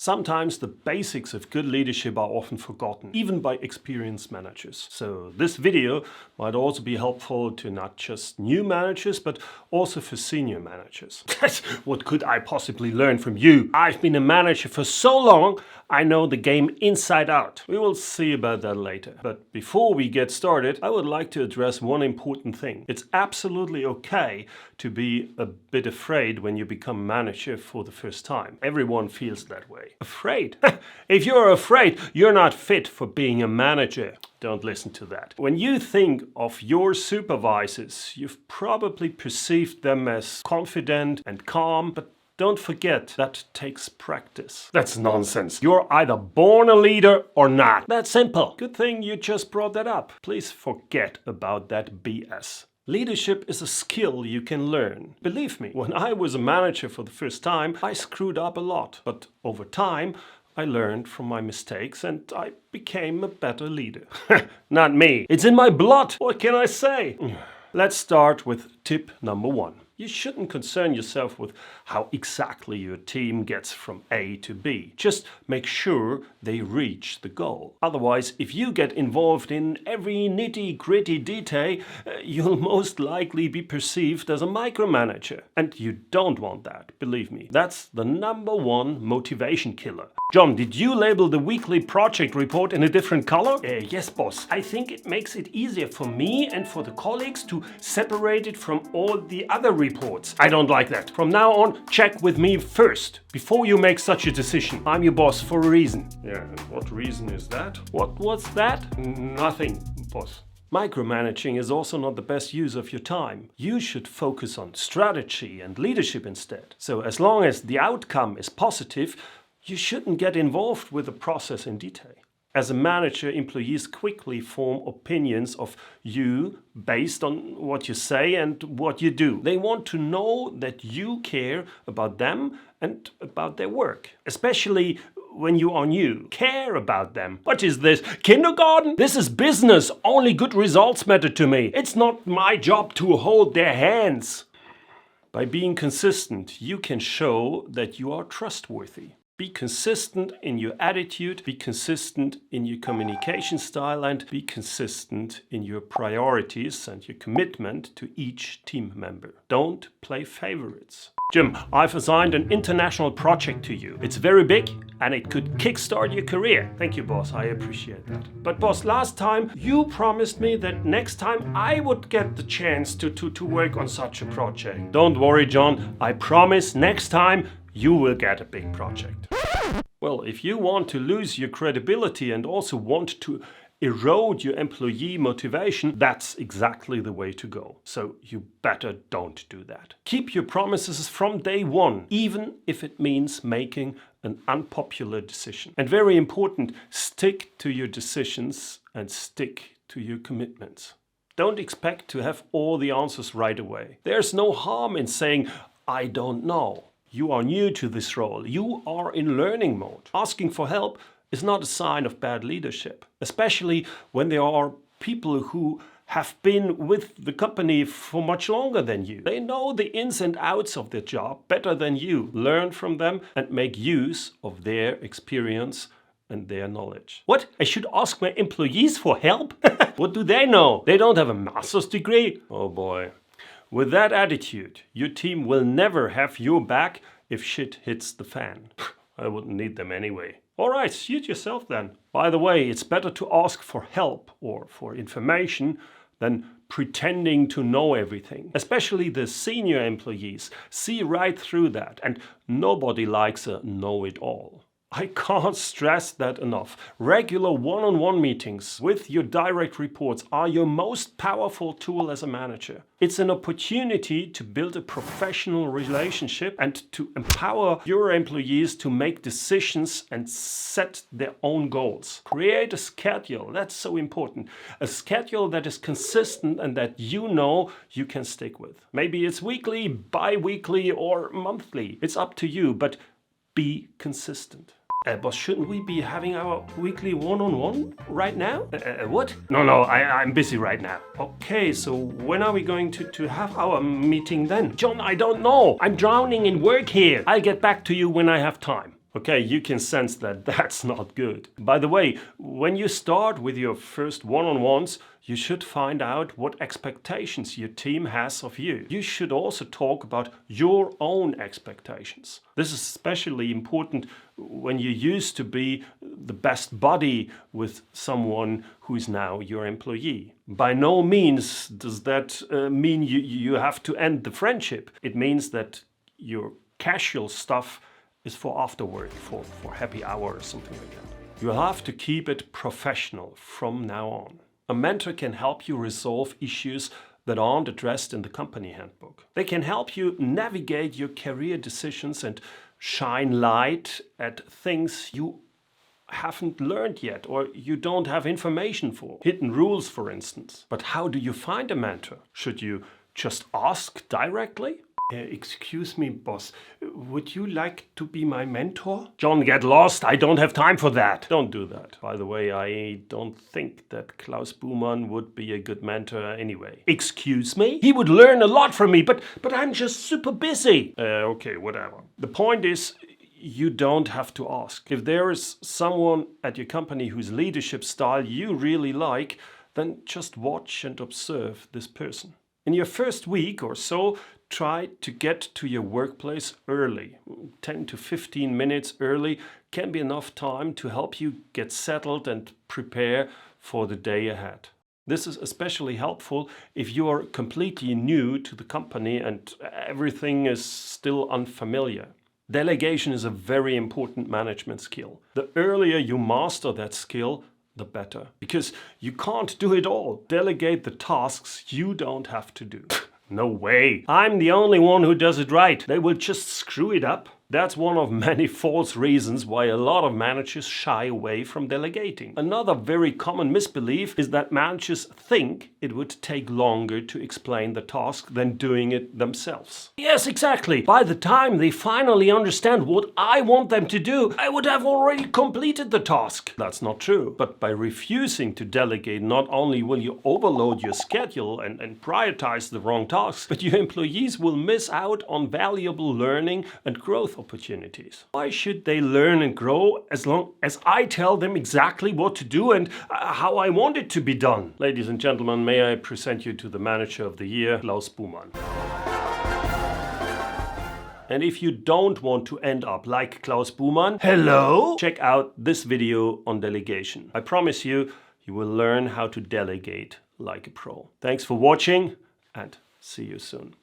Sometimes the basics of good leadership are often forgotten, even by experienced managers. So this video might also be helpful to not just new managers, but also for senior managers. What could I possibly learn from you? I've been a manager for so long, I know the game inside out. We will see about that later. But before we get started, I would like to address one important thing. It's absolutely okay to be a bit afraid when you become a manager for the first time. Everyone feels that way. Afraid? If you're afraid, you're not fit for being a manager. Don't listen to that. When you think of your supervisors, you've probably perceived them as confident and calm, but don't forget, that takes practice. That's nonsense. You're either born a leader or not. That's simple. Good thing you just brought that up. Please forget about that BS. Leadership is a skill you can learn. Believe me, when I was a manager for the first time, I screwed up a lot. But over time, I learned from my mistakes and I became a better leader. Not me. It's in my blood. What can I say? Let's start with tip number 1. You shouldn't concern yourself with how exactly your team gets from A to B. Just make sure they reach the goal. Otherwise, if you get involved in every nitty-gritty detail, you'll most likely be perceived as a micromanager. And you don't want that, believe me. That's the number 1 motivation killer. John, did you label the weekly project report in a different color? Yes, boss. I think it makes it easier for me and for the colleagues to separate it from all the other reports. I don't like that. From now on, check with me first, before you make such a decision. I'm your boss for a reason. Yeah, and what reason is that? What's that? Nothing, boss. Micromanaging is also not the best use of your time. You should focus on strategy and leadership instead. So as long as the outcome is positive, you shouldn't get involved with the process in detail. As a manager, employees quickly form opinions of you based on what you say and what you do. They want to know that you care about them and about their work, especially when you are new. Care about them. What is this? Kindergarten? This is business. Only good results matter to me. It's not my job to hold their hands. By being consistent, you can show that you are trustworthy. Be consistent in your attitude, be consistent in your communication style, and be consistent in your priorities and your commitment to each team member. Don't play favorites. Jim, I've assigned an international project to you. It's very big and it could kickstart your career. Thank you, boss. I appreciate that. But boss, last time you promised me that next time I would get the chance to work on such a project. Don't worry, John. I promise next time you will get a big project. Well, if you want to lose your credibility and also want to erode your employee motivation, that's exactly the way to go. So you better don't do that. Keep your promises from day one, even if it means making an unpopular decision. And very important, stick to your decisions and stick to your commitments. Don't expect to have all the answers right away. There's no harm in saying, I don't know. You are new to this role. You are in learning mode. Asking for help is not a sign of bad leadership, especially when there are people who have been with the company for much longer than you. They know the ins and outs of their job better than you. Learn from them and make use of their experience and their knowledge. What? I should ask my employees for help? What do they know? They don't have a master's degree? Oh boy. With that attitude, your team will never have your back if shit hits the fan. I wouldn't need them anyway. Alright, suit yourself then. By the way, it's better to ask for help or for information than pretending to know everything. Especially the senior employees see right through that, and nobody likes a know-it-all. I can't stress that enough. Regular one-on-one meetings with your direct reports are your most powerful tool as a manager. It's an opportunity to build a professional relationship and to empower your employees to make decisions and set their own goals. Create a schedule, that's so important. A schedule that is consistent and that you know you can stick with. Maybe it's weekly, bi-weekly or monthly. It's up to you, but be consistent. Boss, shouldn't we be having our weekly one-on-one right now? What? No, I'm busy right now. Okay, so when are we going to have our meeting then? John, I don't know. I'm drowning in work here. I'll get back to you when I have time. Okay, you can sense that that's not good. By the way, when you start with your first one-on-ones, you should find out what expectations your team has of you. You should also talk about your own expectations. This is especially important when you used to be the best buddy with someone who is now your employee. By no means does that mean you have to end the friendship. It means that your casual stuff is for afterward, for happy hour or something like that. You have to keep it professional from now on. A mentor can help you resolve issues that aren't addressed in the company handbook. They can help you navigate your career decisions and shine light at things you haven't learned yet or you don't have information for. Hidden rules, for instance. But how do you find a mentor? Should you just ask directly? Excuse me, boss, would you like to be my mentor? John, get lost. I don't have time for that. Don't do that. By the way, I don't think that Klaus Buhmann would be a good mentor anyway. Excuse me? He would learn a lot from me, but I'm just super busy. Okay, whatever. The point is, you don't have to ask. If there is someone at your company whose leadership style you really like, then just watch and observe this person. In your first week or so, try to get to your workplace early. 10 to 15 minutes early can be enough time to help you get settled and prepare for the day ahead. This is especially helpful if you are completely new to the company and everything is still unfamiliar. Delegation is a very important management skill. The earlier you master that skill, the better. Because you can't do it all. Delegate the tasks you don't have to do. No way. I'm the only one who does it right. They will just screw it up. That's one of many false reasons why a lot of managers shy away from delegating. Another very common misbelief is that managers think it would take longer to explain the task than doing it themselves. Yes, exactly. By the time they finally understand what I want them to do, I would have already completed the task. That's not true. But by refusing to delegate, not only will you overload your schedule and prioritize the wrong tasks, but your employees will miss out on valuable learning and growth opportunities. Why should they learn and grow as long as I tell them exactly what to do and how I want it to be done? Ladies and gentlemen, may I present you to the Manager of the Year, Klaus Buhmann. And if you don't want to end up like Klaus Buhmann, hello, check out this video on delegation. I promise you, you will learn how to delegate like a pro. Thanks for watching and see you soon.